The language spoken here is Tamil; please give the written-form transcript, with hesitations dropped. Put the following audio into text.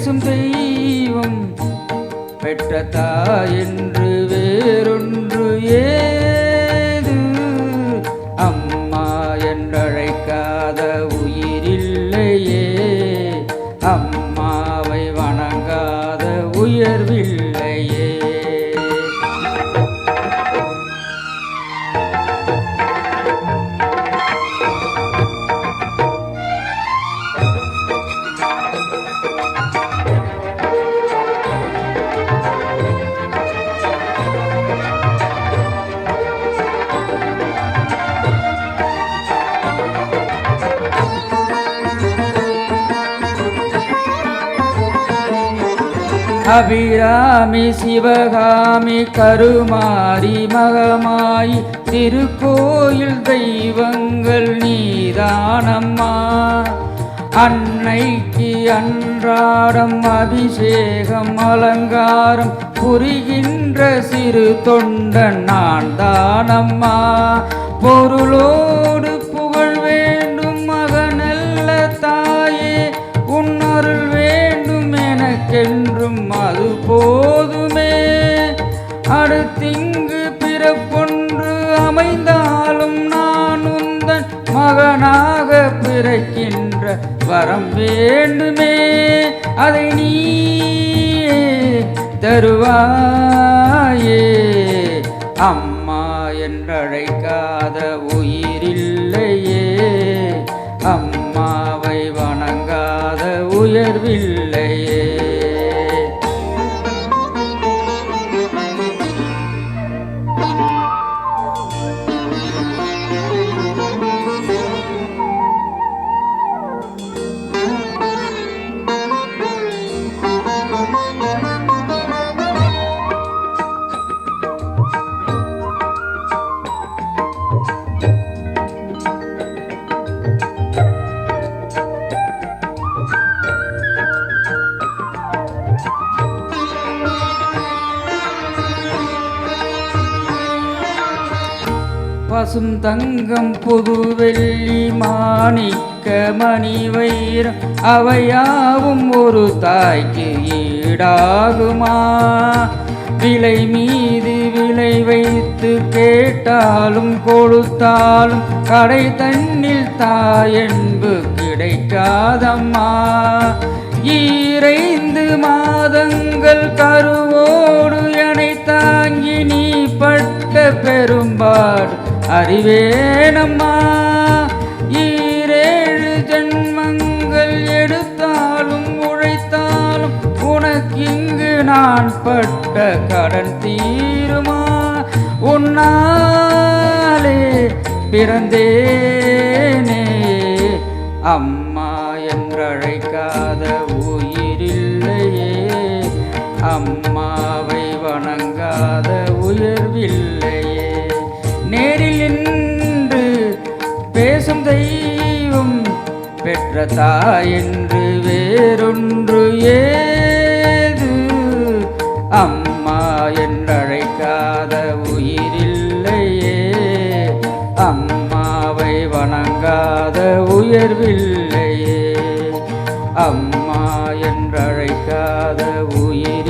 பேசும் தெய்வம் பெற்ற தாயென்று வேறொன்று ஏது? அம்மா என்றழைக்காத உயிரில்லையே, அம்மாவை வணங்காத உயர்வில்லையே. அபிராமி சிவகாமி கருமாரி மகமாயி திருக்கோயில் தெய்வங்கள் நீதானம்மா. அன்னைக்கு அன்றாடம் அபிஷேகம் அலங்காரம் புரிகின்ற சிறு தொண்டன் நான் தானம்மா. பொருளோடு புகழ் வேண்டும் மகனல்ல தாயே, உன் அருள் வேண்டும் எனக்கென்றும் அது போதுமே. அடுத்திங்கு பிறப்பொன்று அமைந்தாலும் நான் உந்தன் மகனாக பிறக்கின்ற வரம் வேண்டுமே. அதை நீயே தருவாயே. அம்மா என்றழைக்காத உயிரில்லையே, அம்மாவை வணங்காத உயர்வில்லையே. பசும் தங்கம் புது வெள்ளி மாணிக்க மணி வைரம் அவையாவும் ஒரு தாய்க்கு ஈடாகுமா? விலை மீது விலை வைத்து கேட்டாலும் கொடுத்தாலும் கடை தன்னில் தாயன்பு கிடைக்காதம்மா. 2 மாதங்கள் கருவோடு எனை தாங்கி நீ பட்ட பெரும்பாடு அறிவேனம்மா. 7 ஜன்மங்கள் எடுத்தாலும் உழைத்தாலும் உனக்கிங்கு நான் பட்ட கடன் தீருமா? உன்னாலே பிறந்தேனே, அம்மா என்றழைக்காத உயிரில்லையே, அம்மாவை வணங்காத உயர்வில்லையே. நேரில் நின்று பேசும் தெய்வம் பெற்ற தாயென்று வேறொன்று ஏது? அம்மா என்றழைக்காத உயிரில்லையே, அம்மாவை வணங்காத உயர்வில்லையே. அம்மா என்றழைக்காத உயிர்